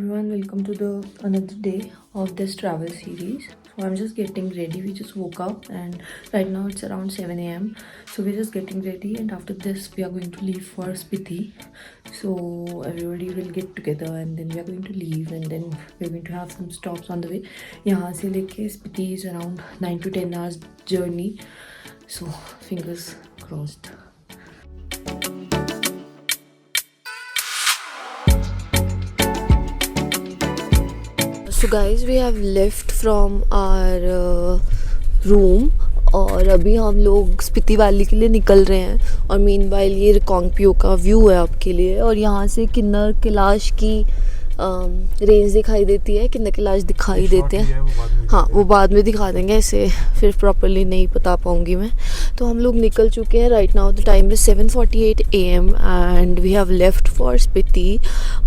everyone, welcome to the another day of this travel series. So I'm just getting ready. We just woke up and right now it's around 7 a.m. So we're just getting ready and after this we are going to leave for Spiti. So everybody will get together and then we are going to leave and then we're going to have some stops on the way. यहाँ से लेके Spiti is around 9 to 10 hours journey. So fingers crossed. So guys, we have left from our room और अभी हम लोग Spiti valley के लिए निकल रहे हैं और मीनवाइल ये रिकांगपिओ का व्यू है आपके लिए और यहाँ से किन्नर कैलाश की रेंज दिखाई देती है। किन्नर कैलाश दिखाई देते हैं, हाँ वो बाद में दिखा देंगे, ऐसे फिर प्रॉपर्ली नहीं बता पाऊँगी मैं। तो हम लोग निकल चुके हैं। Right now the time is 7:48 AM and we have left for Spiti.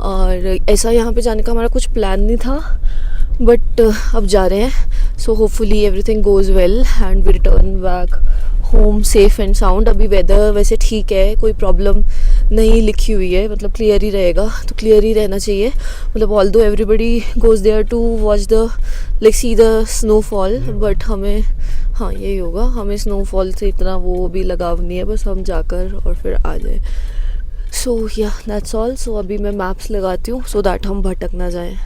और ऐसा यहाँ पे जाने का हमारा कुछ प्लान नहीं था बट अब जा रहे हैं। So hopefully everything goes well and we return back home safe and sound. अभी वेदर वैसे ठीक है, कोई प्रॉब्लम नहीं लिखी हुई है, मतलब क्लियर ही रहेगा, तो क्लियर ही रहना चाहिए। मतलब although everybody goes there to watch the like see the snowfall but हमें हाँ यही होगा, हमें स्नोफॉल से इतना वो भी लगाव नहीं है, बस हम जाकर और फिर आ जाए। सो या दैट्स ऑल। सो अभी मैं मैप्स लगाती हूँ सो दैट हम भटक ना जाएँ।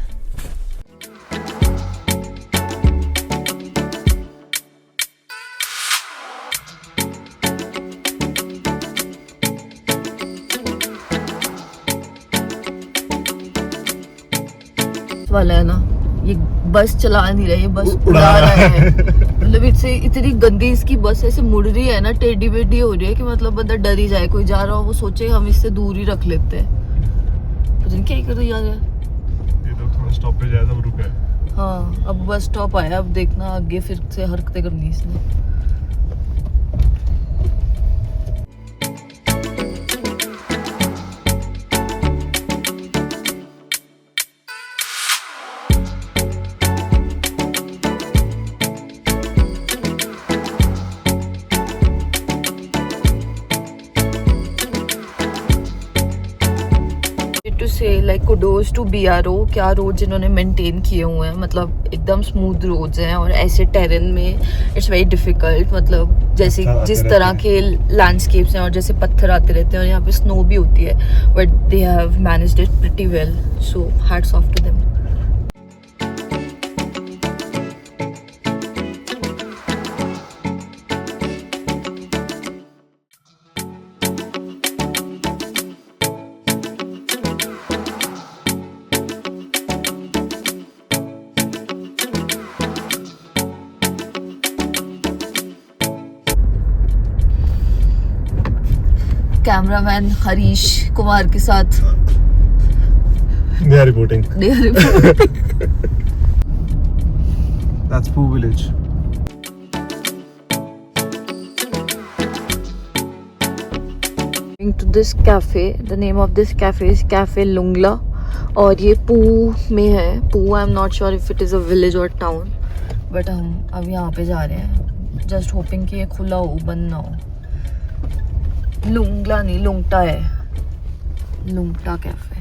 वाला है ना, ये बस चला नहीं रही, बस उड़ा रहा है। मतलब इससे इतनी गंदी इसकी बस ऐसे मुड़ रही है ना, टेढ़ी बेढ़ी हो रही है कि मतलब बंदा डर ही जाए। कोई जा रहा हो वो सोचे हम इससे दूर ही रख लेते हैं। पता नहीं क्या ही कर रही है। ये तो थोड़ा स्टॉप पे ज्यादा रुका है। हाँ अब बस स्टॉप आया, अब देखना आगे फिर से हरकतें करनी इसने। टू से लाइक कुडोज टू BRO, क्या रोड जिन्होंने मेंटेन किए हुए हैं, मतलब एकदम स्मूथ रोड्स हैं और ऐसे टेरेन में इट्स वेरी डिफिकल्ट। मतलब जैसे जिस तरह के लैंडस्केप्स हैं और जैसे पत्थर आते रहते हैं और यहाँ पे स्नो भी होती है but they have managed it pretty well, so hats off to them. Cameraman Harish Kumar के साथ they are reporting. That's Poo Village. Going to this cafe. The name of this cafe is Cafe Lungla और ये पू में है। पू I am not sure if it is a village और town but हम अब यहाँ पे जा रहे हैं जस्ट होपिंग कि ये खुला हो, बंद ना हो। लुंगला नहीं, लुंगटा है, लुंगटा cafe.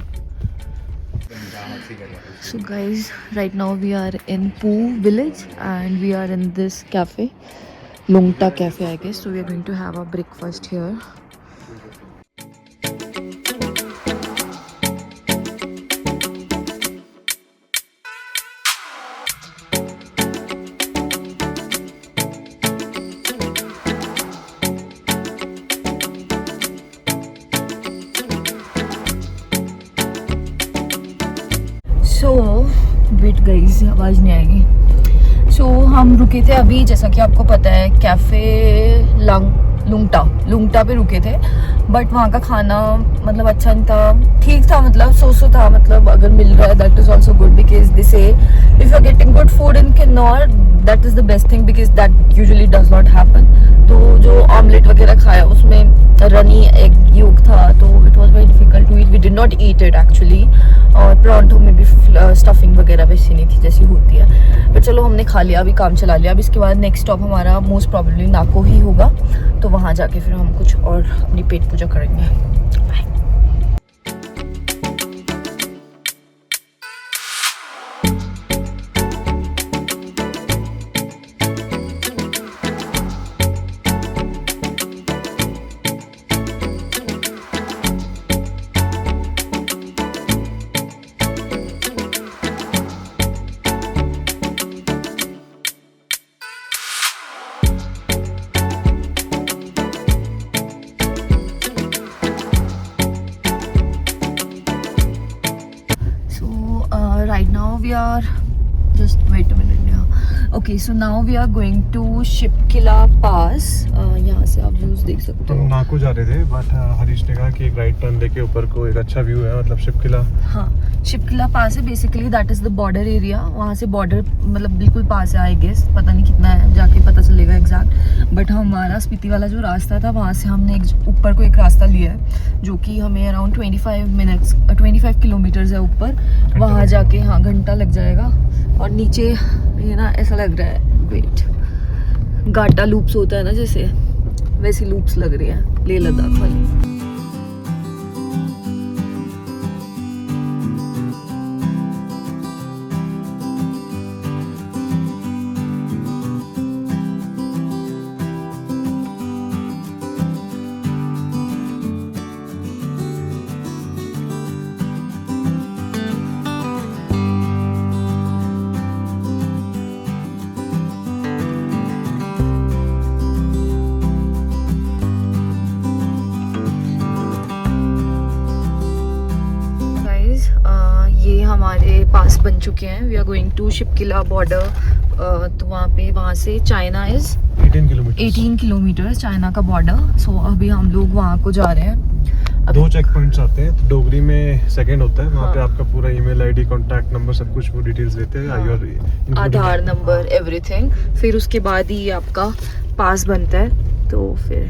So guys, right now we are in Poo village and we are in this cafe, Lungta cafe I guess. So we are going to have our breakfast here. So wait guys, आवाज़ नहीं आएगी। सो हम रुके थे अभी, जैसा कि आपको पता है, कैफ़े लुंगटा पे रुके थे बट वहाँ का खाना मतलब अच्छा नहीं था, ठीक था, मतलब सो था। मतलब अगर मिल रहा है that is also good because they say if you are getting good food in Kinnaur that is the best thing because that usually does not happen. तो जो ऑमलेट वगैरह खाया उसमें रनी एग योग था तो it was very difficult to eat, we did not eat it actually. और परांठों में भी स्टफिंग वगैरह वैसी नहीं थी जैसी होती है, पर चलो हमने खा लिया, अभी काम चला लिया। अब इसके बाद नेक्स्ट स्टॉप हमारा मोस्ट प्रॉब्लली नाको ही होगा, तो वहाँ जाके फिर हम कुछ और अपनी पेट पूजा करेंगे। Bye. Okay so now we are going to Shipki La pass. यहाँ से आप व्यूज देख सकते हम हो। नाको जा रहे थे बट हरीश ने कहा कि एक राइट टर्न लेके ऊपर को एक अच्छा व्यू है, मतलब शिपकिला। हाँ, शिपकिला पास है basically, that is the border area. वहाँ से बॉर्डर मतलब बिल्कुल पास है, आई गेस। पता नहीं कितना है, जाके पता चलेगा एग्जैक्ट। बट हमारा स्पीति वाला जो रास्ता था, वहाँ से हमने एक ऊपर को एक रास्ता लिया है जो कि हमें अराउंड 25 किलोमीटर्स है ऊपर। वहाँ जाके हाँ घंटा लग जाएगा। और नीचे ये ना ऐसा लग रहा है, वेट, घाटा लूप्स होता है ना जैसे, वैसी लूप्स लग रही है लेह लद्दाख वाली। ये हमारे पास बन चुके हैं। We are going to Shipkila border. तो वहाँ से चाइना इज 18 किलोमीटर चाइना का बॉर्डर। सो अभी हम लोग वहाँ को जा रहे हैं। 2 चेक पॉइंट्स आते हैं, तो डोगरी में सेकंड होता है, वहाँ पे आपका पूरा ईमेल आईडी, कांटेक्ट नंबर, सब कुछ वो डिटेल्स देते हैं, आधार नंबर, एवरीथिंग। फिर उसके बाद ही आपका पास बनता है। तो फिर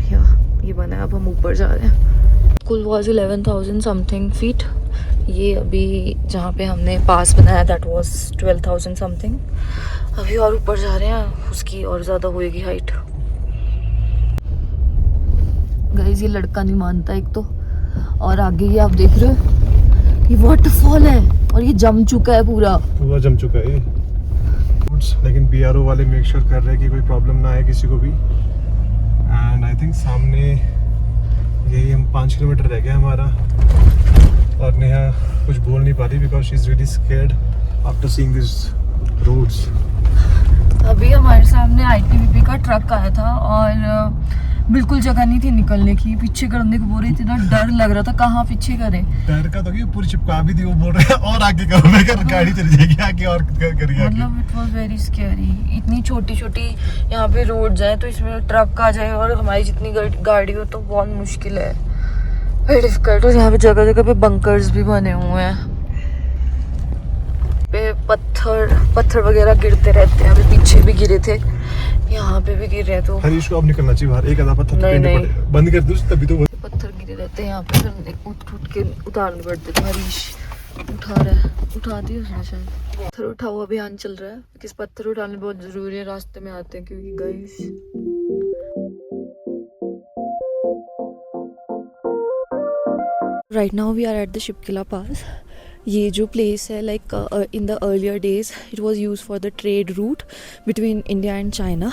ये बना है। अब हम ऊपर जा रहे हैं। कुल वॉज 11,000 समथिंग फीट। ये अभी जहाँ पे हमने पास बनाया दैट वाज 12,000 समथिंग। अभी और ऊपर जा रहे हैं, उसकी और ज़्यादा होएगी हाइट। गाइस ये लड़का नहीं मानता एक तो, और आगे ये आप देख रहे हो ये वाटरफॉल है और ये जम चुका है, पूरा जम चुका है। लेकिन बीआरओ वाले मेक श्योर कर रहे हैं कि कोई प्रॉब्लम ना आए किसी को भी। एंड आई थिंक सामने यही हम 5 किलोमीटर रह गया हमारा, और नेहा कुछ बोल नहीं पा रही because she is really scared after seeing this roads. अभी हमारे सामने आईटीबीपी का ट्रक आया था और बिल्कुल जगह नहीं थी निकलने की। पीछे करने को बोल रही थी, इतना डर लग रहा था, कहाँ पीछे करे। डर का तो क्या, पूरी चिपका भी थी। वो बोल रहे हैं और आगे करो, मैं कर गाड़ी चली जाएगी आगे और करिए। मतलब इट वाज वेरी स्कैरी। इतनी छोटी छोटी यहाँ पे रोड है, तो इसमें ट्रक आ जाए और हमारी जितनी गाड़ी हो तो बहुत मुश्किल है, वेरी डिफिकल्ट। और यहाँ पे जगह जगह पे बंकर्स भी बने हुए हैं, पे पत्थर वगैरह गिरते रहते हैं। अभी पीछे भी गिरे थे, यहाँ पे भी गिर रहे। तो हरीश को अब निकलना चाहिए बाहर। एक आधा पत्थर नहीं, बंद कर दो तभी तो। पत्थर गिरे रहते हैं यहाँ पे, फिर उठ के उतारने पड़ते थे। हरीश उठा रहा है, उठा दिया उसने शायद। पत्थर उठाओ अभियान चल रहा है। किस पत्थर उठाने बहुत जरूरी है, रास्ते में आते हैं क्योंकि guys right now we are at the Shipki La pass. ये जो प्लेस है, like in the earlier days it was used for the trade route between India and China,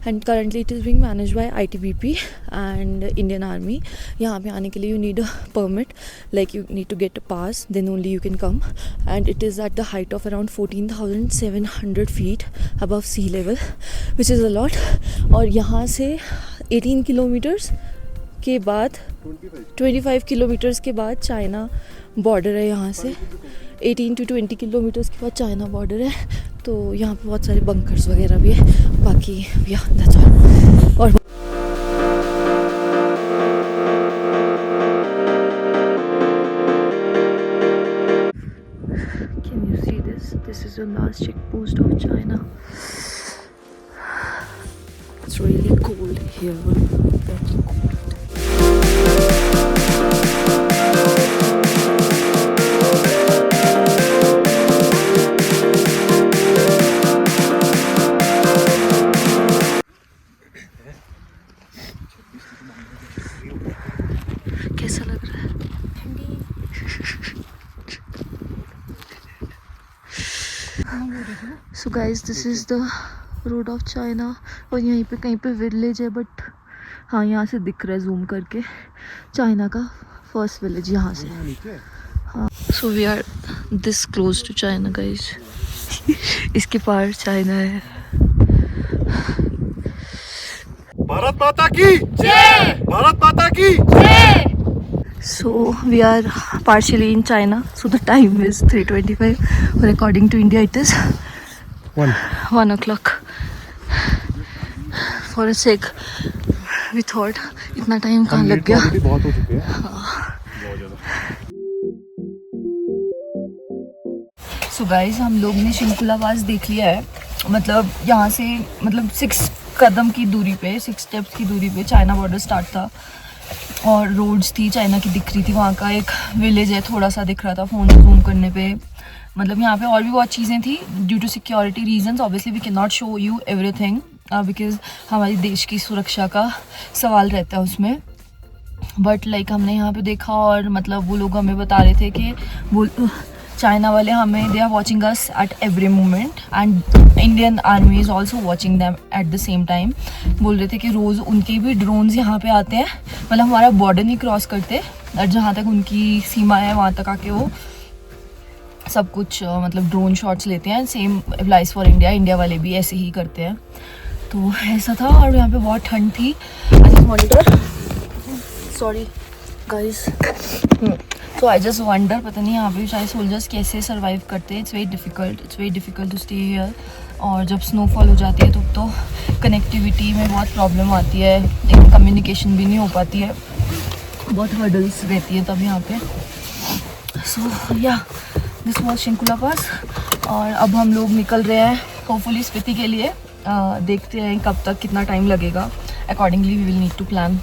and currently it is being managed by ITBP and Indian Army. यहाँ पे आने के लिए you need a permit, like you need to get a pass, then only you can come. And it is at the height of around 14,700 feet above sea level, which is a lot. और यहाँ से 18 kilometres के बाद 25 kilometres के बाद China border है। यहाँ से 18 to 20 किलोमीटर्स के बाद चाइना बॉर्डर है। तो यहाँ पे बहुत सारे बंकर्स वगैरह भी है। बाकी या दैट्स ऑल। और can you see this is the last check post of China. It's really cold here. कैसा लग रहा है? So guys this is the road of China. और यहीं पे कहीं पे विलेज है, बट हाँ यहाँ से दिख रहा है जूम करके चाइना का फर्स्ट विलेज यहाँ से। हाँ, so we are this close to China guys. इसके पार चाइना है। भारत माता की जय, भारत माता की जय। So we are partially in China. So the time is 3:25, or according to India it is 1 o'clock. For a sec we thought इतना टाइम कहाँ लग गया। बहुत हो चुके हैं बहुत ज़्यादा। सो गाइस हम लोग ने शिंकुला पास देख लिया है, मतलब यहाँ से मतलब 6 कदम की दूरी पे, 6 स्टेप्स की दूरी पे चाइना बॉर्डर स्टार्ट था और रोड्स थी चाइना की दिख रही थी। वहाँ का एक विलेज है थोड़ा सा दिख रहा था फ़ोन जूम करने पे। मतलब यहाँ पे और भी बहुत चीज़ें थी। Due to security reasons obviously we can not show you everything because हमारे देश की सुरक्षा का सवाल रहता है उसमें। बट लाइक हमने यहाँ पे देखा और मतलब वो लोग हमें बता रहे थे कि वो चाइना वाले हमें they are watching us at every moment and Indian army is also watching them at the same time. बोल रहे थे कि रोज़ उनके भी ड्रोन्स यहाँ पे आते हैं, मतलब हमारा बॉर्डर नहीं क्रॉस करते और जहाँ तक उनकी सीमा है वहाँ तक आके वो सब कुछ मतलब ड्रोन शॉट्स लेते हैं। Same applies for India, India वाले भी ऐसे ही करते हैं। तो ऐसा था और यहाँ पे बहुत ठंड थी। I just wonder, sorry guys, तो आई जस्ट वंडर पता नहीं यहाँ पे शायद सोल्जर्स कैसे सर्वाइव करते हैं। It's very difficult to stay here. और जब स्नोफॉल हो जाती है तो कनेक्टिविटी में बहुत प्रॉब्लम आती है, एक कम्युनिकेशन भी नहीं हो पाती है, बहुत हर्डल्स रहती है तब यहाँ पे। सो या दिस वॉज शिंकुला पास और अब हम लोग निकल रहे हैं होपफुली स्पीति के लिए। देखते हैं कब तक कितना टाइम लगेगा, accordingly we will need to plan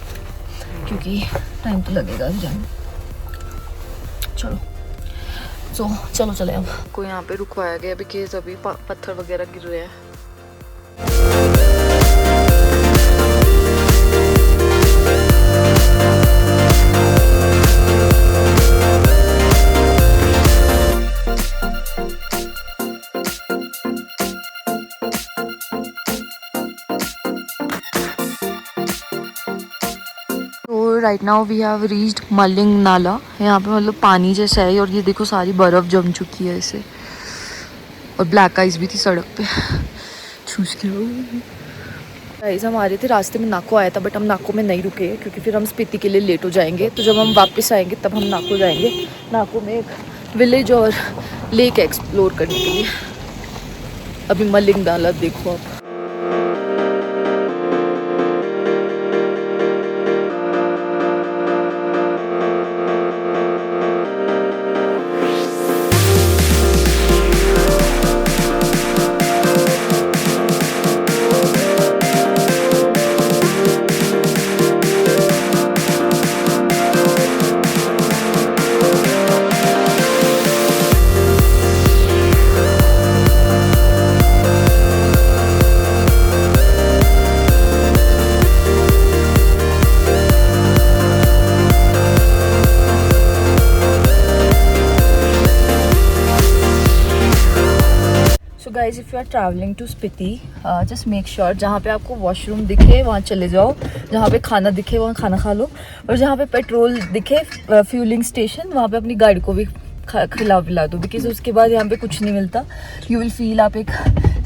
क्योंकि टाइम तो लगेगा जाने। चलो चले अब। को यहाँ पे रुकवाया गया बिकॉज अभी पत्थर वगैरह गिर रहे हैं। Right now we have reached Maling Nala. यहाँ पे मतलब पानी जैसा है और ये देखो सारी बर्फ़ जम चुकी है ऐसे, और ब्लैक आइस भी थी सड़क पे। चूस के गाइस हम आ रहे थे, रास्ते में नाको आया था बट हम नाको में नहीं रुके क्योंकि फिर हम स्पीति के लिए लेट हो जाएंगे। तो जब हम वापस आएंगे तब हम नाको जाएंगे। नाको में एक विलेज और लेक एक्सप्लोर करने के लिए। अभी मलिंग नाला देखो आप। Guys if you are travelling to Spiti just make sure जहाँ पे आपको वॉशरूम दिखे वहाँ चले जाओ, जहाँ पे खाना दिखे वहाँ खाना खा लो, और जहाँ पे पेट्रोल दिखे फ्यूलिंग स्टेशन वहाँ पे अपनी गाड़ी को भी खिला पिला दो बिकॉज उसके बाद यहाँ पे कुछ नहीं मिलता। यू विल फील आप एक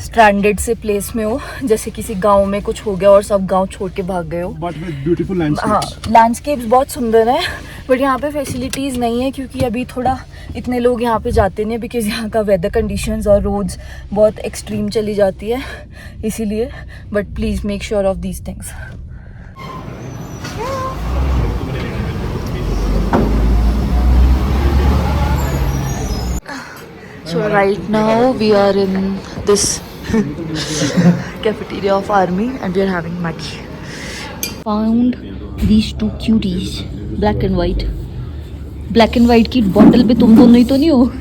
स्ट्रैंडेड से प्लेस में हो, जैसे किसी गांव में कुछ हो गया और सब गांव छोड़ के भाग गए हो। But with beautiful landscapes. हाँ लैंडस्केप्स बहुत सुंदर है बट यहाँ पे फैसिलिटीज़ नहीं है क्योंकि अभी थोड़ा इतने लोग यहाँ पे जाते नहीं बिकॉज यहाँ का वेदर कंडीशंस और रोड्स बहुत एक्सट्रीम चली जाती है इसीलिए। But please make sure of these things. So right now we are in this cafeteria of army and we are having Maggi. Found these two cuties, black and white. Black and white की bottle पे तुम दोनों ही तो नहीं हो।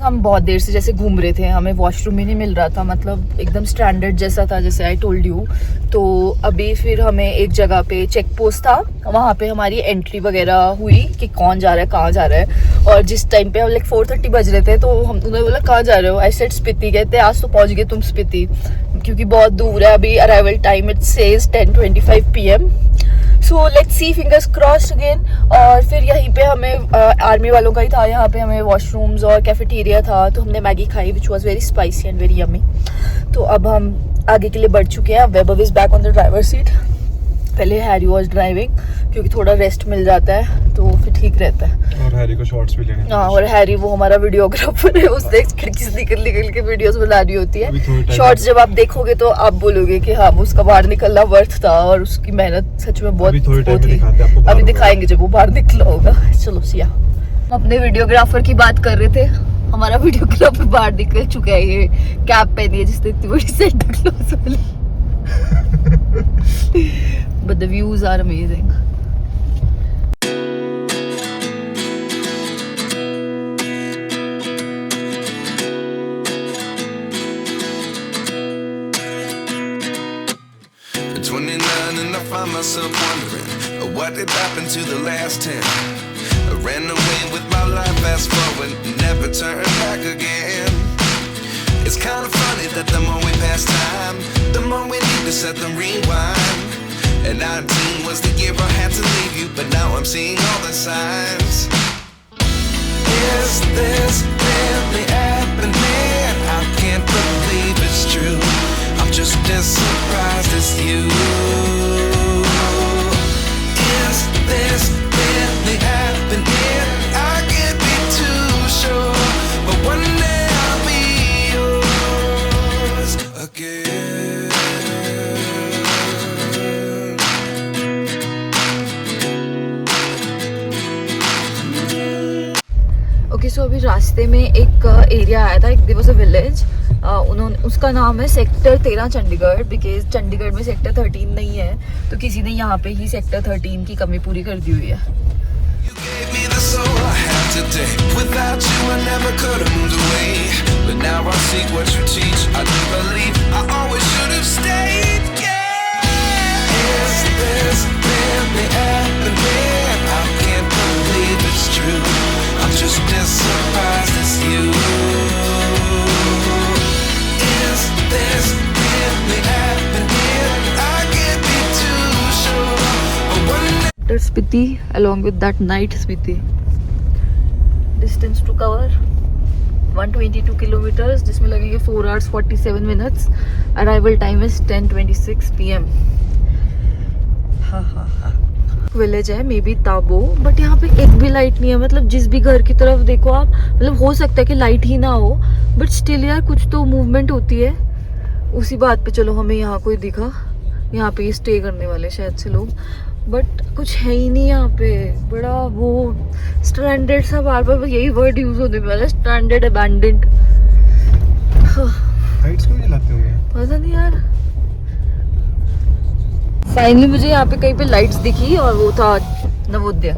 हम बहुत देर से जैसे घूम रहे थे, हमें वॉशरूम ही नहीं मिल रहा था, मतलब एकदम स्टैंडर्ड जैसा था जैसे आई टोल्ड यू। तो अभी फिर हमें एक जगह पे चेक पोस्ट था, वहाँ पे हमारी एंट्री वगैरह हुई कि कौन जा रहा है कहाँ जा रहा है। और जिस टाइम पे हम लाइक 4:30 बज रहे थे तो हम उन्होंने बोला कहाँ जा रहे हो, आई सेड स्पीति। कहते आज तो पहुँच गए तुम स्पीति क्योंकि बहुत दूर है। अभी arrival time it says 10:25 PM। So let's see, fingers crossed again. और फिर यहीं पे हमें आर्मी वालों का ही था, यहाँ पे हमें वॉशरूम्स और कैफेटेरिया था तो हमने मैगी खाई which was very spicy and very yummy. तो अब हम आगे के लिए बढ़ चुके हैं। Vaibhav is back on the driver seat पहले हैरी वॉज ड्राइविंग, क्योंकि थोड़ा रेस्ट मिल जाता है तो फिर ठीक रहता है। और हैरी को शॉट्स भी लेने। हाँ, और हैरी वो हमारा वीडियोग्राफर है, उसने खिड़की से निकल निकल के वीडियोस बनानी होती है। शॉर्ट्स जब आप देखोगे तो आप बोलोगे कि हाँ उसका बाहर निकलना वर्थ था और उसकी मेहनत सच में बहुत थी। अभी दिखाएंगे जब वो बाहर निकला होगा। चलो सिया, अपने वीडियोग्राफर की बात कर रहे थे। हमारा वीडियोग्राफर बाहर निकल चुका है, ये कैप पहनी है जिसने इतनी बड़ी सेंटा क्लॉज वाली। But the views are amazing. At 29 and I find myself wondering what did happen to the last 10. I ran away with my life, fast forward, never turn back again. It's kind of funny that the more we pass time, the more we need to set them rewind. And 19 was the year I had to leave you, but now I'm seeing all the signs. Is this really happening? I can't believe it's true. I'm just as surprised as you. Is this really happening? I can't be too sure, but one day I'll be yours again. Okay so अभी रास्ते में एक area आया था, एक there was a village, उन्होंने उसका नाम है सेक्टर 13 चंडीगढ़, बिकॉज चंडीगढ़ में सेक्टर 13 नहीं है तो किसी ने यहाँ पे ही सेक्टर 13 की कमी पूरी कर दी हुई है। You gave me the soul I have today. Without you I never could have moved away. But now I see what you teach. I do believe I always should have stayed. Yeah. Is this really happening? I can't believe it's true. I'm just as surprised as you. Is this really happening? I can't be too sure. But one day Spiti along with that night Spiti. Distance to cover 122 kilometers, जिसमें लगेंगे 4 hours 47 minutes. Arrival time is 10:26 PM. Village है may be Tabo, but यहाँ पे एक भी light नहीं है। मतलब जिस भी घर की तरफ देखो आप, मतलब हो सकता है कि लाइट ही ना हो, बट स्टिल यार कुछ तो मूवमेंट होती है। उसी बात पे चलो हमें यहाँ कोई दिखा, यहाँ पे स्टे करने वाले शायद से लोग, बट कुछ है ही नहीं यहाँ पे। बड़ा वो स्ट्रैंडेड सा, बार बार यही वर्ड यूज होने वाला है, स्ट्रैंडेड, अबैंडन्ड। लाइट्स क्यों जलाते होंगे? पता नहीं यार। फाइनली मुझे यहाँ पे कहीं पे लाइट्स दिखी और वो था नवोदय।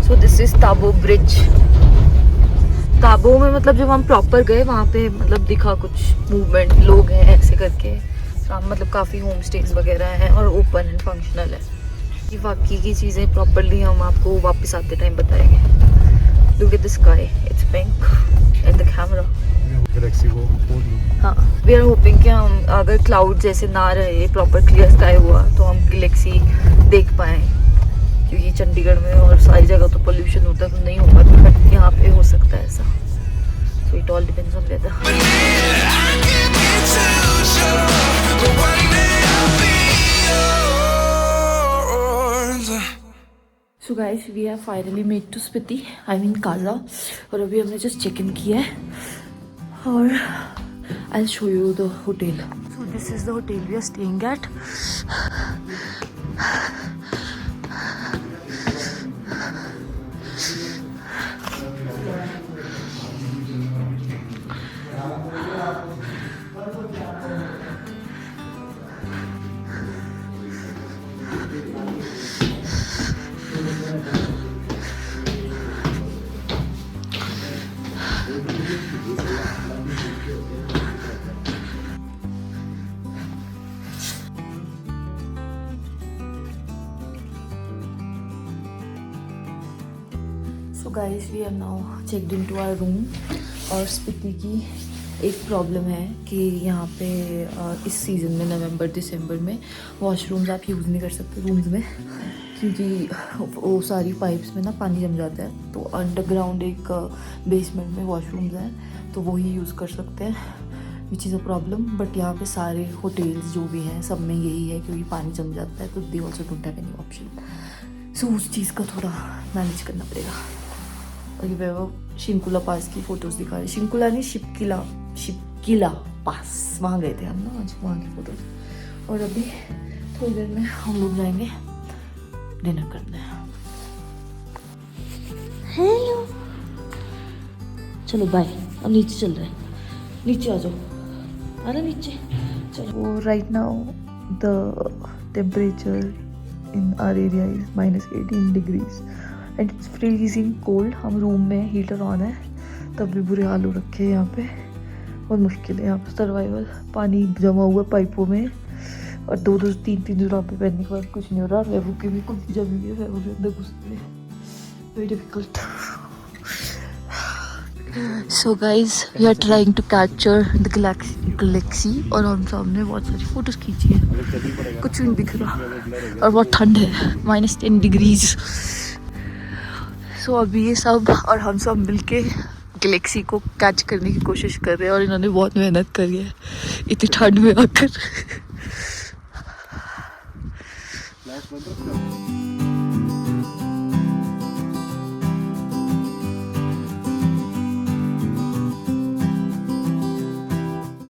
सो this is Tabo bridge. Tabo में मतलब जब हम प्रॉपर गए वहाँ पे मतलब दिखा कुछ मूवमेंट, लोग हैं ऐसे करके, मतलब काफ़ी होम स्टेज वगैरह हैं और ओपन एंड फंक्शनल है। कि बाकी की चीज़ें प्रॉपरली हम आपको वापस आते टाइम बताएंगे। Look at the sky, it's pink and the camera. Galaxy को फोड़ लो। हाँ, वी आर होपिंग कि हम अगर क्लाउड जैसे ना रहे, प्रॉपर क्लियर स्काई हुआ तो हम गैलेक्सी देख पाएँ, क्योंकि चंडीगढ़ में और सारी जगह तो पोल्यूशन होता है तो नहीं होगा, बट यहाँ पे हो सकता है ऐसा। So it all depends on weather. So guys we have finally made to Spiti, I mean Kaza, और अभी हमने जस्ट चेक इन किया है और I will show you the hotel. So this is the hotel we are staying at. So guys we are now checked in to our room. और स्पीति की एक problem है कि यहाँ पे इस सीज़न में नवंबर दिसंबर में वॉशरूम्स आप यूज़ नहीं कर सकते रूम्स में, क्योंकि वो सारी पाइप्स में ना पानी जम जाता है। तो अंडरग्राउंड एक बेसमेंट में वॉशरूम्स हैं तो वही यूज़ कर सकते हैं। विच इज़ अ प्रॉब्लम। बट यहाँ पे सारे होटल्स जो भी हैं सब में यही है, क्योंकि पानी जम जाता है तो they also don't have any option. So उस चीज़ का थोड़ा मैनेज करना पड़ेगा। और ये वो शिंकुला पास की फ़ोटोज़ दिखा रहे, शिंकुला नहीं शिपकिला पास, वहाँ गए थे हम ना आज, वहाँ की फ़ोटोज़। और अभी थोड़ी देर में हम लोग जाएंगे डिनर करने। हेलो, चलो बाय, अब नीचे चल रहे हैं, नीचे आ जाओ, आ रहा नीचे चलो। Right now the temperature in our area is -18 degrees and it's freezing cold. हम रूम में, हीटर ऑन है तब भी बुरे हाल हो रखे हैं यहाँ पे, बहुत मुश्किल है यहाँ पे सर्वाइवल। पानी जमा हुआ है पाइपों में और 2-3 जुराबे पहनने के बाद कुछ नहीं हो रहा। वेबू की भी कुछ जमी हुई है, वेबू के अंदर घुसते हैं, very difficult. So guys we are trying to capture the galaxy और हम सामने बहुत सारी फोटोज खींची है, कुछ भी नहीं दिख रहा और बहुत ठंड है, -10 डिग्रीज। सो अभी ये सब और हम सब मिलके गैलेक्सी को कैच करने की कोशिश कर रहे हैं और इन्होंने बहुत मेहनत करी है इतनी ठंड में आकर।